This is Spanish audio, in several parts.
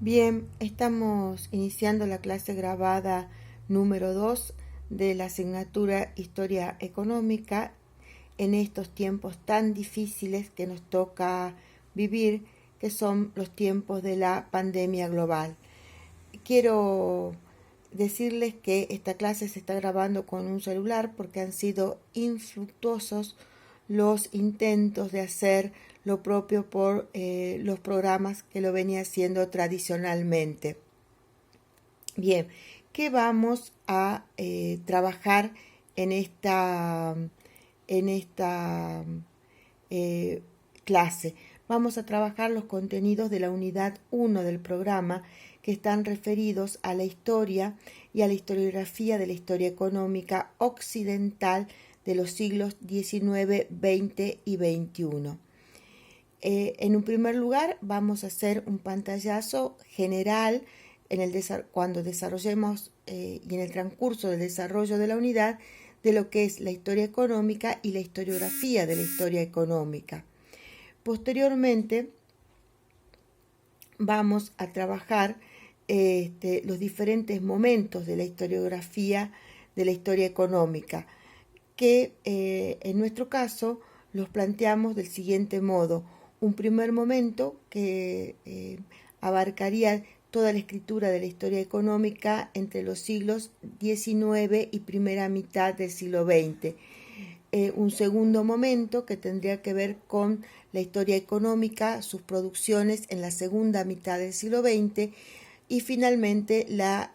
Bien, estamos iniciando la clase grabada número 2 de la asignatura Historia Económica en estos tiempos tan difíciles que nos toca vivir, que son los tiempos de la pandemia global. Quiero decirles que esta clase se está grabando con un celular porque han sido infructuosos los intentos de hacer lo propio por los programas que lo venía haciendo tradicionalmente. Bien, ¿qué vamos a trabajar en esta clase? Vamos a trabajar los contenidos de la unidad 1 del programa que están referidos a la historia y a la historiografía de la historia económica occidental de los siglos XIX, XX y XXI. En un primer lugar, vamos a hacer un pantallazo general cuando desarrollemos y en el transcurso del desarrollo de la unidad de lo que es la historia económica y la historiografía de la historia económica. Posteriormente, vamos a trabajar los diferentes momentos de la historiografía de la historia económica, que en nuestro caso los planteamos del siguiente modo. Un primer momento que abarcaría toda la escritura de la historia económica entre los siglos XIX y primera mitad del siglo XX. Un segundo momento que tendría que ver con la historia económica, sus producciones en la segunda mitad del siglo XX y finalmente la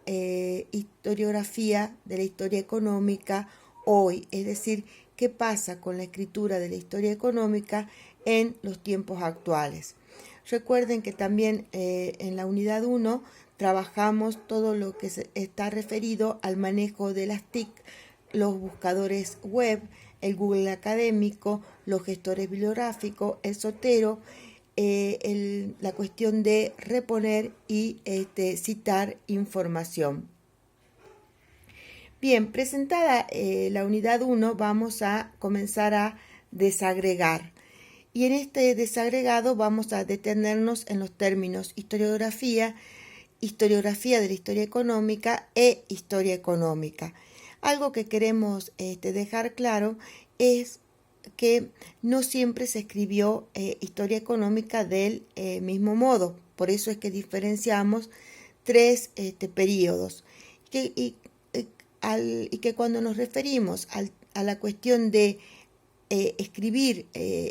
historiografía de la historia económica hoy, es decir, qué pasa con la escritura de la historia económica en los tiempos actuales. Recuerden que también en la unidad 1 trabajamos todo lo que está referido al manejo de las TIC, los buscadores web, el Google académico, los gestores bibliográficos, el Zotero, la cuestión de reponer y citar información. Bien, presentada la unidad 1, vamos a comenzar a desagregar. Y en este desagregado vamos a detenernos en los términos historiografía, historiografía de la historia económica e historia económica. Algo que queremos dejar claro es que no siempre se escribió historia económica del mismo modo. Por eso es que diferenciamos tres periodos. Y que cuando nos referimos a la cuestión de escribir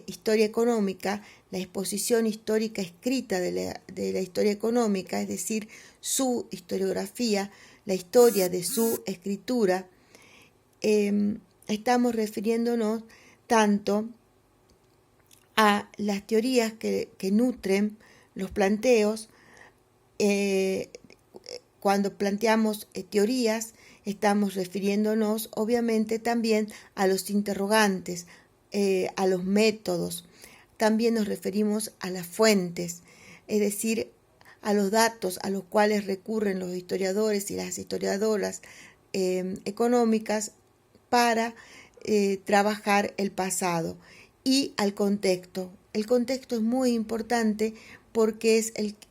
historia económica, la exposición histórica escrita de la historia económica, es decir, su historiografía, la historia de su escritura, estamos refiriéndonos tanto a las teorías que nutren los planteos. Cuando planteamos teorías, estamos refiriéndonos obviamente también a los interrogantes, a los métodos. También nos referimos a las fuentes, es decir, a los datos a los cuales recurren los historiadores y las historiadoras económicas para trabajar el pasado, y al contexto. El contexto es muy importante porque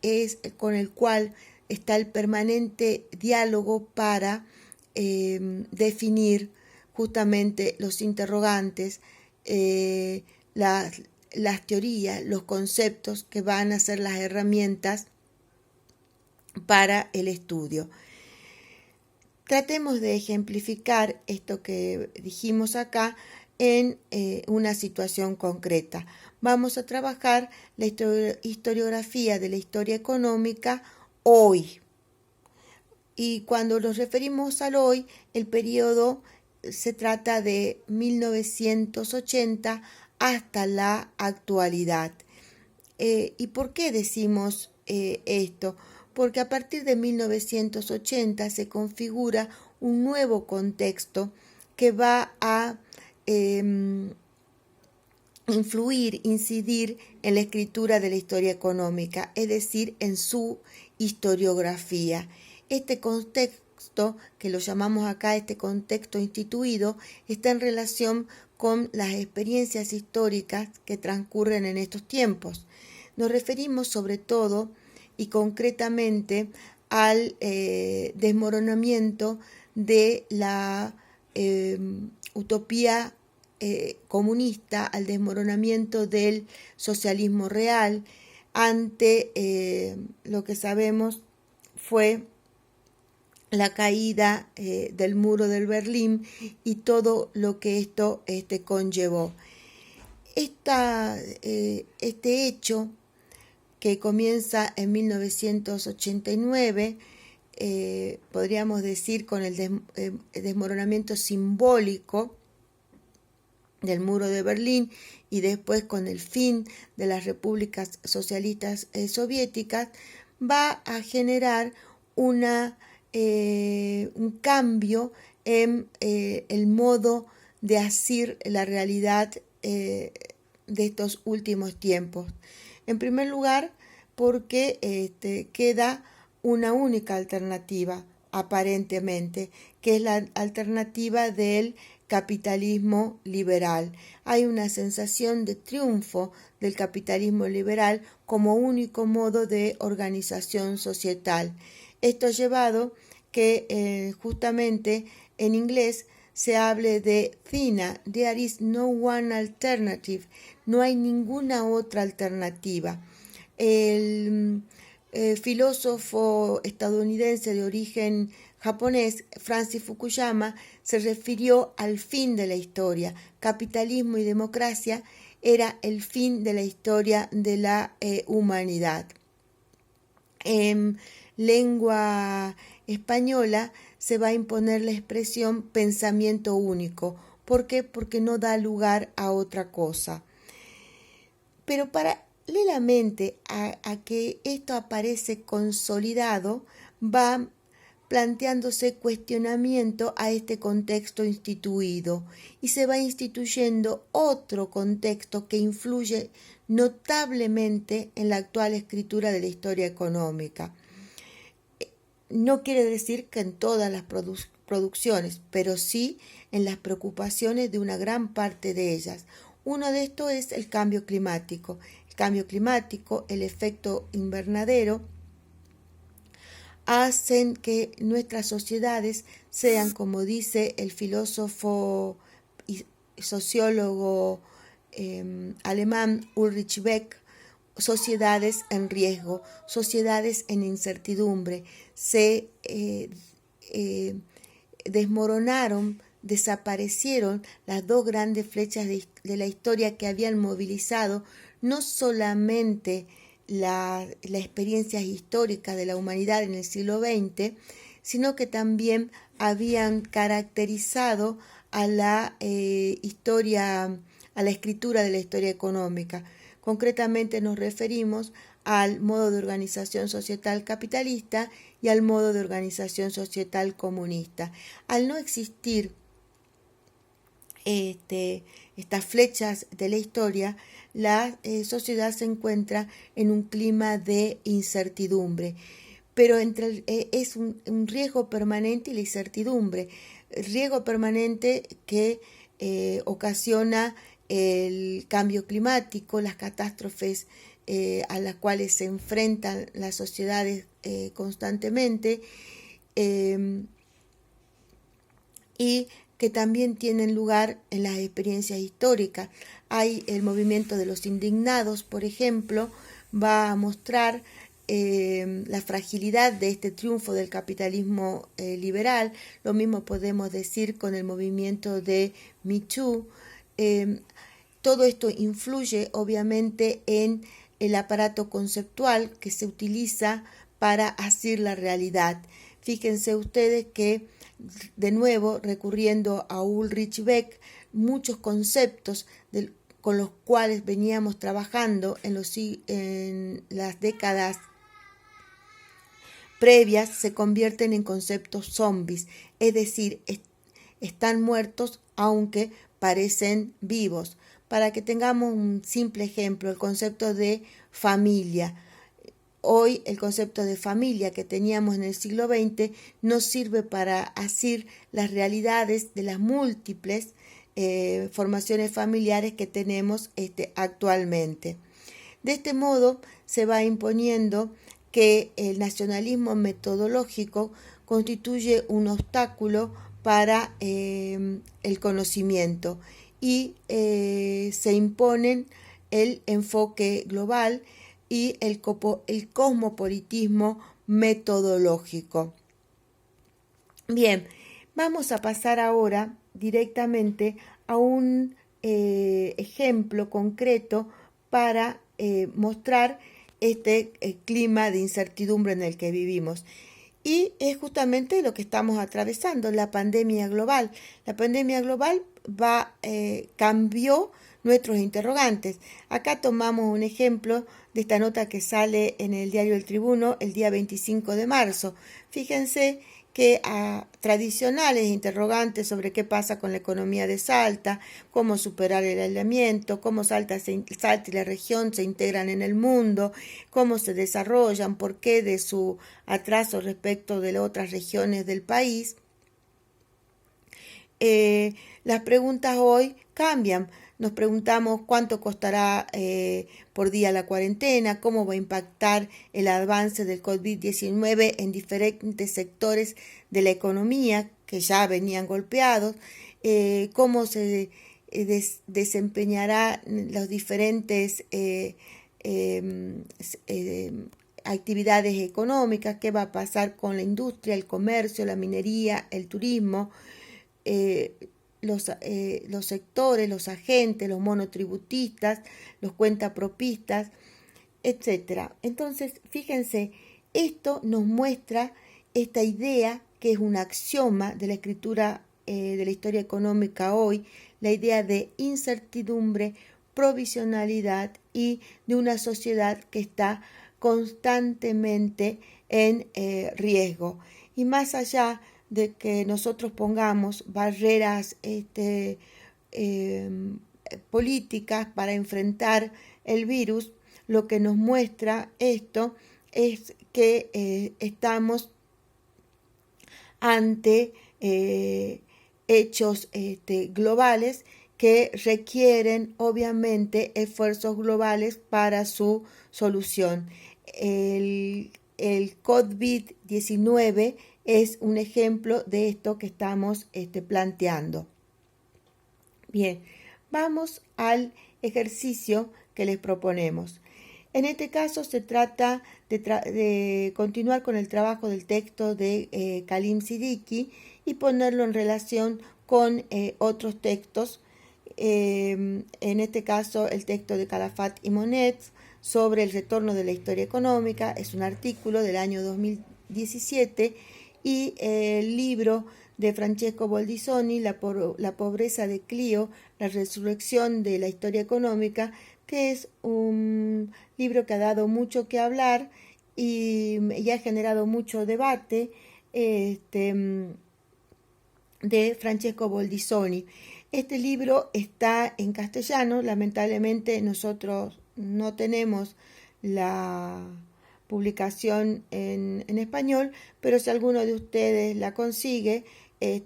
es con el cual está el permanente diálogo para definir justamente los interrogantes, las teorías, los conceptos que van a ser las herramientas para el estudio. Tratemos de ejemplificar esto que dijimos acá en una situación concreta. Vamos a trabajar la historiografía de la historia económica hoy. Y cuando nos referimos al hoy, el periodo se trata de 1980 hasta la actualidad. ¿Y por qué decimos esto? Porque a partir de 1980 se configura un nuevo contexto que va a influir, incidir en la escritura de la historia económica, es decir, en su historiografía. Este contexto, que lo llamamos acá este contexto instituido, está en relación con las experiencias históricas que transcurren en estos tiempos. Nos referimos sobre todo y concretamente al desmoronamiento de la utopía comunista, al desmoronamiento del socialismo real ante lo que sabemos fue la caída del muro del Berlín y todo lo que esto conllevó. Este hecho, que comienza en 1989, podríamos decir con el desmoronamiento simbólico del muro de Berlín y después con el fin de las repúblicas socialistas soviéticas, va a generar un cambio en el modo de asir la realidad de estos últimos tiempos. En primer lugar, porque queda una única alternativa, aparentemente, que es la alternativa del capitalismo liberal. Hay una sensación de triunfo del capitalismo liberal como único modo de organización societal. Esto ha llevado que justamente en inglés se hable de THINA, there is no one alternative, no hay ninguna otra alternativa. El filósofo estadounidense de origen japonés, Francis Fukuyama, se refirió al fin de la historia. Capitalismo y democracia era el fin de la historia de la humanidad. En lengua española se va a imponer la expresión pensamiento único. ¿Por qué? Porque no da lugar a otra cosa. Pero paralelamente a que esto aparece consolidado, va planteándose cuestionamiento a este contexto instituido y se va instituyendo otro contexto que influye notablemente en la actual escritura de la historia económica. No quiere decir que en todas las producciones, pero sí en las preocupaciones de una gran parte de ellas. Uno de estos es el cambio climático. El cambio climático, el efecto invernadero, hacen que nuestras sociedades sean, como dice el filósofo y sociólogo alemán Ulrich Beck, sociedades en riesgo, sociedades en incertidumbre. Se desmoronaron, desaparecieron las dos grandes flechas de la historia que habían movilizado no solamente la experiencia histórica de la humanidad en el siglo XX, sino que también habían caracterizado a la escritura de la historia económica. Concretamente nos referimos al modo de organización societal capitalista y al modo de organización societal comunista. Al no existir estas flechas de la historia, la sociedad se encuentra en un clima de incertidumbre, pero es un riesgo permanente y la incertidumbre, el riesgo permanente que ocasiona el cambio climático, las catástrofes a las cuales se enfrentan las sociedades constantemente, y que también tienen lugar en las experiencias históricas. Hay el movimiento de los indignados, por ejemplo, va a mostrar la fragilidad de este triunfo del capitalismo liberal. Lo mismo podemos decir con el movimiento de Me Too. Todo esto influye obviamente en el aparato conceptual que se utiliza para asir la realidad. Fíjense ustedes que, de nuevo, recurriendo a Ulrich Beck, muchos conceptos con los cuales veníamos trabajando en las décadas previas se convierten en conceptos zombies, es decir, están muertos aunque parecen vivos. Para que tengamos un simple ejemplo, el concepto de familia. Hoy el concepto de familia que teníamos en el siglo XX nos sirve para asir las realidades de las múltiples formaciones familiares que tenemos actualmente. De este modo se va imponiendo que el nacionalismo metodológico constituye un obstáculo para el conocimiento y se imponen el enfoque global y el cosmopolitismo metodológico. Bien, vamos a pasar ahora directamente a un ejemplo concreto para mostrar este clima de incertidumbre en el que vivimos. Y es justamente lo que estamos atravesando, la pandemia global. La pandemia global cambió nuestros interrogantes. Acá tomamos un ejemplo de esta nota que sale en el diario El Tribuno el día 25 de marzo. Fíjense que a tradicionales interrogantes sobre qué pasa con la economía de Salta, cómo superar el aislamiento, cómo Salta y la región se integran en el mundo, cómo se desarrollan, por qué de su atraso respecto de las otras regiones del país. Las preguntas hoy cambian. Nos preguntamos cuánto costará por día la cuarentena, cómo va a impactar el avance del COVID-19 en diferentes sectores de la economía que ya venían golpeados, cómo se desempeñará los diferentes actividades económicas, qué va a pasar con la industria, el comercio, la minería, el turismo, los sectores, los agentes, los monotributistas, los cuentapropistas, etcétera. Entonces, fíjense, esto nos muestra esta idea que es un axioma de la escritura de la historia económica hoy, la idea de incertidumbre, provisionalidad y de una sociedad que está constantemente en riesgo. Y más allá de que nosotros pongamos barreras políticas para enfrentar el virus, lo que nos muestra esto es que estamos ante hechos globales que requieren obviamente esfuerzos globales para su solución. El COVID-19 es un ejemplo de esto que estamos planteando. Bien, vamos al ejercicio que les proponemos. En este caso se trata de continuar con el trabajo del texto de Khalim Siddiqui y ponerlo en relación con otros textos, en este caso el texto de Calafat y Monet sobre el retorno de la historia económica, es un artículo del año 2017, y el libro de Francesco Boldisoni, La pobreza de Clio, la resurrección de la historia económica, que es un libro que ha dado mucho que hablar y ha generado mucho debate, de Francesco Boldisoni. Este libro está en castellano, lamentablemente nosotros no tenemos la publicación en español, pero si alguno de ustedes la consigue,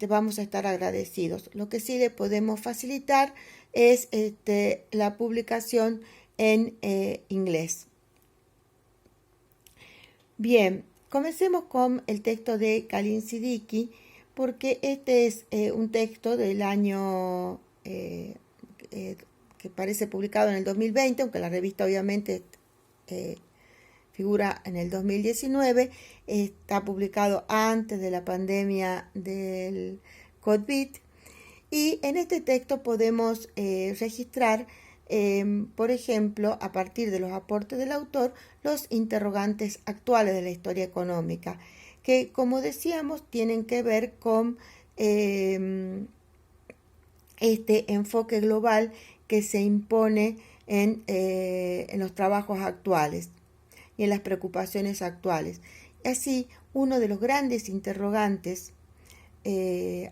vamos a estar agradecidos. Lo que sí le podemos facilitar es la publicación en inglés. Bien, comencemos con el texto de Khalim Siddiqui, porque este es un texto del año que parece publicado en el 2020, aunque la revista obviamente figura en el 2019, está publicado antes de la pandemia del COVID, y en este texto podemos registrar, por ejemplo, a partir de los aportes del autor, los interrogantes actuales de la historia económica, que, como decíamos, tienen que ver con este enfoque global que se impone en los trabajos actuales y en las preocupaciones actuales. Así, uno de los grandes interrogantes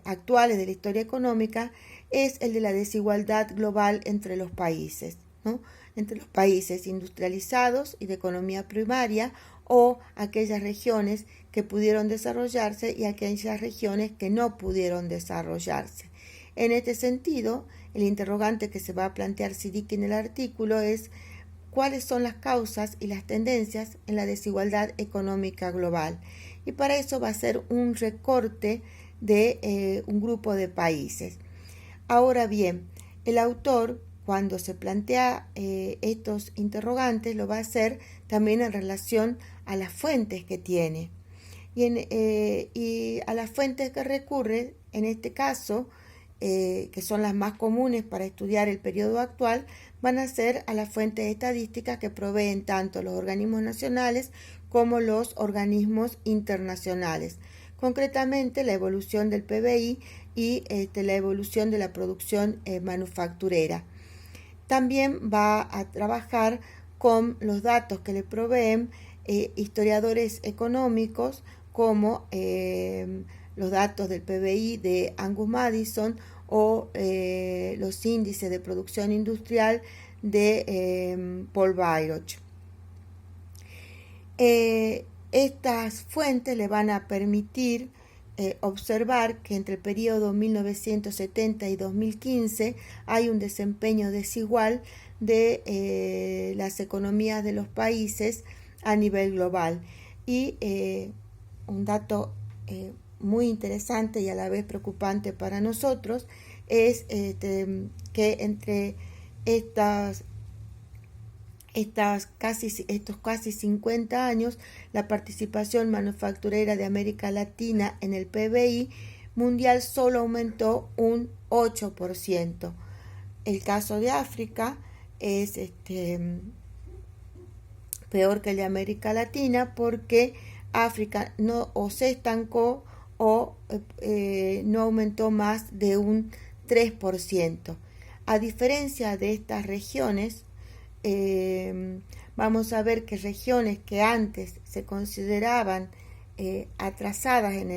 actuales de la historia económica es el de la desigualdad global entre los países, ¿no? Entre los países industrializados y de economía primaria, o aquellas regiones que pudieron desarrollarse y aquellas regiones que no pudieron desarrollarse. En este sentido, el interrogante que se va a plantear Siddiqui en el artículo es: cuáles son las causas y las tendencias en la desigualdad económica global. Y para eso va a ser un recorte de un grupo de países. Ahora bien, el autor, cuando se plantea estos interrogantes, lo va a hacer también en relación a las fuentes que tiene. Y a las fuentes que recurre, en este caso, que son las más comunes para estudiar el periodo actual, van a ser a las fuentes estadísticas que proveen tanto los organismos nacionales como los organismos internacionales. Concretamente, la evolución del PBI y la evolución de la producción manufacturera. También va a trabajar con los datos que le proveen historiadores económicos como los datos del PBI de Angus Maddison o los índices de producción industrial de Paul Weyrauch. Estas fuentes le van a permitir observar que entre el periodo 1970 y 2015 hay un desempeño desigual de las economías de los países a nivel global. Y un dato muy interesante y a la vez preocupante para nosotros es que entre estos casi 50 años, la participación manufacturera de América Latina en el PBI mundial solo aumentó un 8%. El caso de África es peor que el de América Latina porque África no o se estancó o no aumentó más de un 3%. A diferencia de estas regiones, vamos a ver que regiones que antes se consideraban atrasadas en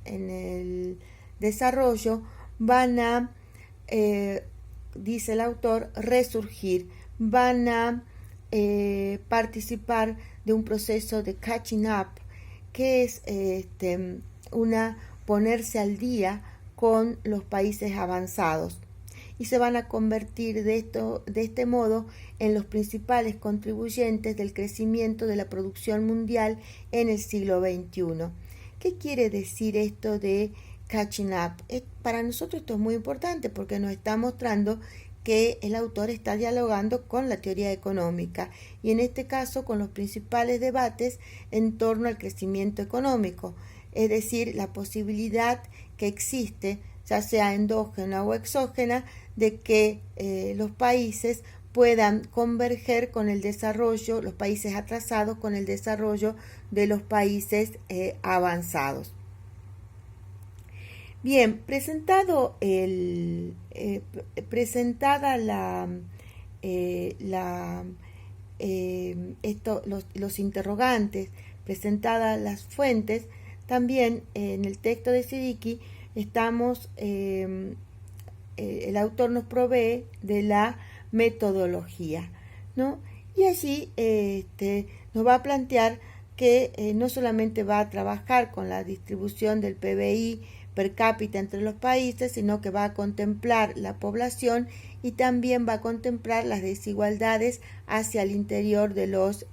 el desarrollo van a, dice el autor, resurgir, van a participar de un proceso de catching up, que es ponerse al día con los países avanzados, y se van a convertir de este modo en los principales contribuyentes del crecimiento de la producción mundial en el siglo XXI. ¿Qué quiere decir esto de catching up? Para nosotros esto es muy importante porque nos está mostrando que el autor está dialogando con la teoría económica y en este caso con los principales debates en torno al crecimiento económico, es decir, la posibilidad que existe, ya sea endógena o exógena, de que los países puedan converger con el desarrollo, los países atrasados con el desarrollo de los países avanzados. Bien, los interrogantes, presentadas las fuentes, también en el texto de Siddiqui estamos, el autor nos provee de la metodología, ¿no? Y allí nos va a plantear que no solamente va a trabajar con la distribución del PBI per cápita entre los países, sino que va a contemplar la población y también va a contemplar las desigualdades hacia el interior de los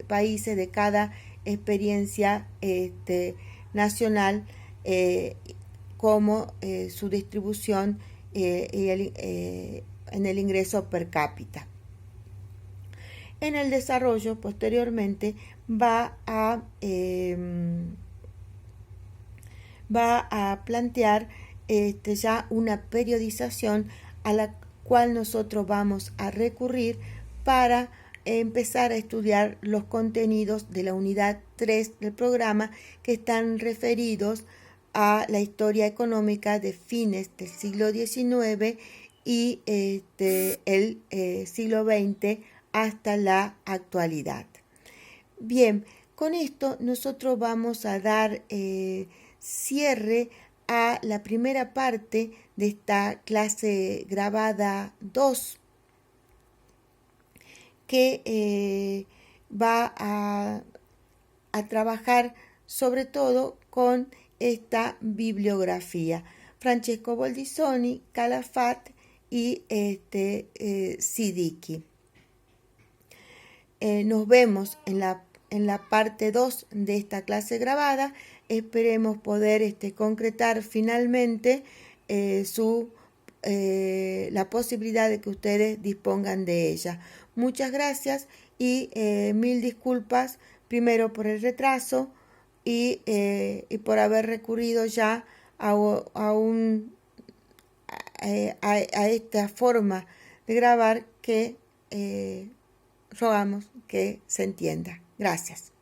países de cada experiencia nacional, como su distribución en el ingreso per cápita. En el desarrollo, posteriormente, va a plantear ya una periodización a la cual nosotros vamos a recurrir para empezar a estudiar los contenidos de la unidad 3 del programa, que están referidos a la historia económica de fines del siglo XIX y el siglo XX hasta la actualidad. Bien, con esto nosotros vamos a dar cierre a la primera parte de esta clase grabada 2, que va a trabajar sobre todo con esta bibliografía. Francesco Boldisoni, Calafat y Siddiqui. nos vemos en la parte 2 de esta clase grabada. Esperemos poder concretar finalmente la posibilidad de que ustedes dispongan de ella. Muchas gracias y mil disculpas primero por el retraso y por haber recurrido ya a esta forma de grabar que rogamos que se entienda. Gracias.